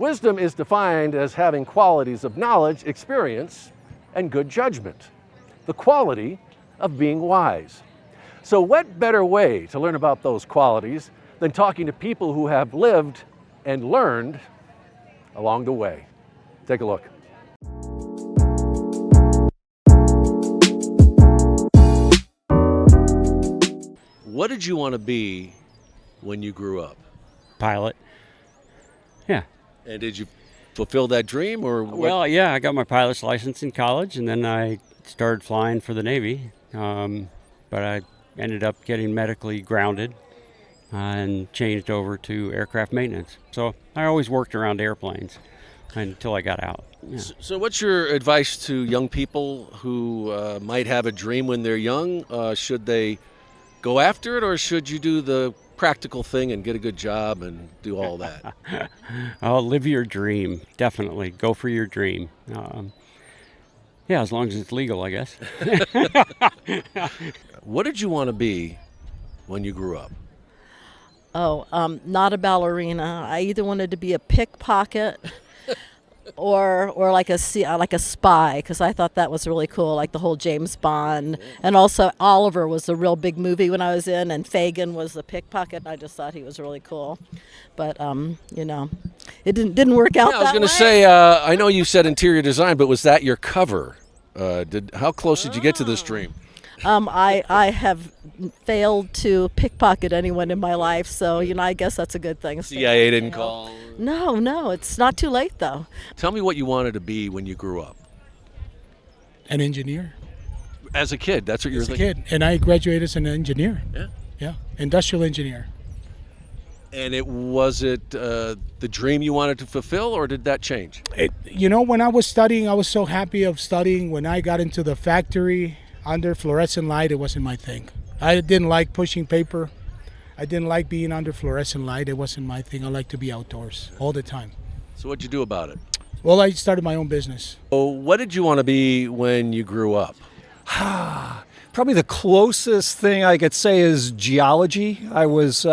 Wisdom is defined as having qualities of knowledge, experience, and good judgment. The quality of being wise. So what better way to learn about those qualities than talking to people who have lived and learned along the way? Take a look. What did you want to be when you grew up? Pilot. Yeah. And did you fulfill that dream, or what? Well, yeah, I got my pilot's license in college, and then I started flying for the Navy. But I ended up getting medically grounded and changed over to aircraft maintenance. So I always worked around airplanes until I got out. Yeah. So what's your advice to young people who might have a dream when they're young? Should they go after it, or should you do the practical thing and get a good job and do all that? Oh, live your dream. Definitely. Go for your dream. Yeah, as long as it's legal, I guess. What did you want to be when you grew up? Not a ballerina. I either wanted to be a pickpocket or like a spy, because I thought that was really cool, like the whole James Bond. And also Oliver was a real big movie when I was in, and Fagin was the pickpocket. I just thought he was really cool. But it didn't work out. Yeah, I was going to say, I know you said interior design, but was that your cover? How close did you get to this dream? I have failed to pickpocket anyone in my life, so I guess that's a good thing. CIA didn't call? No, it's not too late though. Tell me what you wanted to be when you grew up. An engineer. As a kid, that's what you were As a thinking? kid, and I graduated as an engineer. Yeah. Industrial engineer. And was it the dream you wanted to fulfill, or did that change? When I was studying, I was so happy of studying. When I got into the factory under fluorescent light, it wasn't my thing. I didn't like pushing paper. I didn't like being under fluorescent light. It wasn't my thing. I like to be outdoors all the time. So what'd you do about it? Well, I started my own business. So what did you want to be when you grew up? Probably the closest thing I could say is geology. I was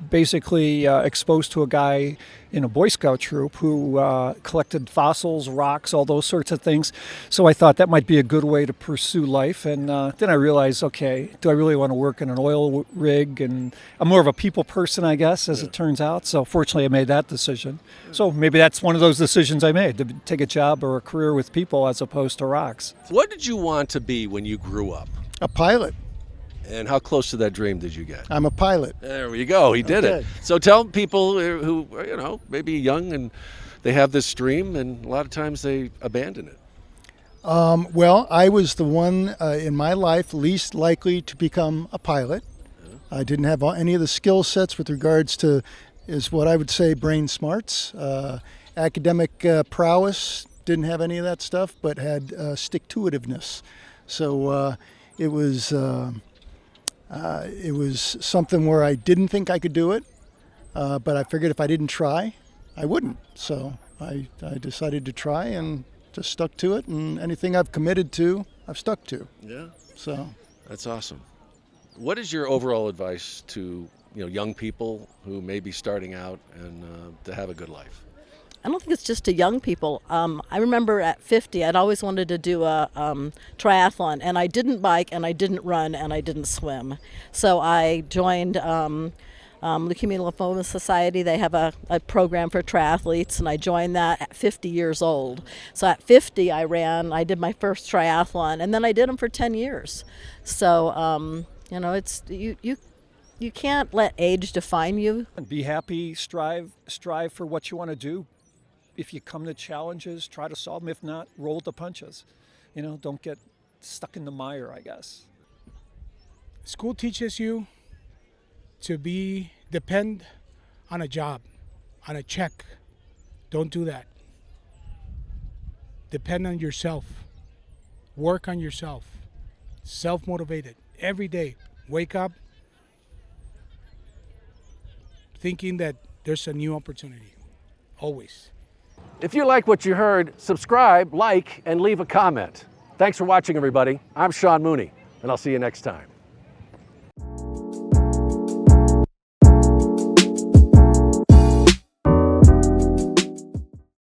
basically exposed to a guy in a Boy Scout troop who collected fossils, rocks, all those sorts of things. So I thought that might be a good way to pursue life. And then I realized, okay, do I really want to work in an oil rig? And I'm more of a people person, I guess, as it turns out. So fortunately, I made that decision. So maybe that's one of those decisions I made, to take a job or a career with people as opposed to rocks. What did you want to be when you grew up? A pilot. And how close to that dream did you get? I'm a pilot. There we go. He did it. So tell people who, maybe young and they have this dream, and a lot of times they abandon it. Well, I was the one in my life least likely to become a pilot. I didn't have any of the skill sets with regards to, is what I would say, brain smarts. Academic prowess, didn't have any of that stuff, but had stick-to-itiveness. So it was something where I didn't think I could do it, but I figured if I didn't try, I wouldn't. So I decided to try and just stuck to it, and anything I've committed to, I've stuck to. Yeah. So that's awesome. What is your overall advice to young people who may be starting out and to have a good life? I don't think it's just to young people. I remember at 50, I'd always wanted to do a triathlon, and I didn't bike, and I didn't run, and I didn't swim. So I joined Leukemia and Lymphoma Society. They have a program for triathletes, and I joined that at 50 years old. So at 50, I did my first triathlon, and then I did them for 10 years. So, it's you can't let age define you. Be happy, strive for what you want to do. If you come to challenges, try to solve them. If not, roll with the punches. Don't get stuck in the mire, I guess. School teaches you to depend on a job, on a check. Don't do that. Depend on yourself. Work on yourself. Self-motivated. Every day, wake up thinking that there's a new opportunity. Always. If you like what you heard, subscribe, like, and leave a comment. Thanks for watching, everybody. I'm Sean Mooney, and I'll see you next time.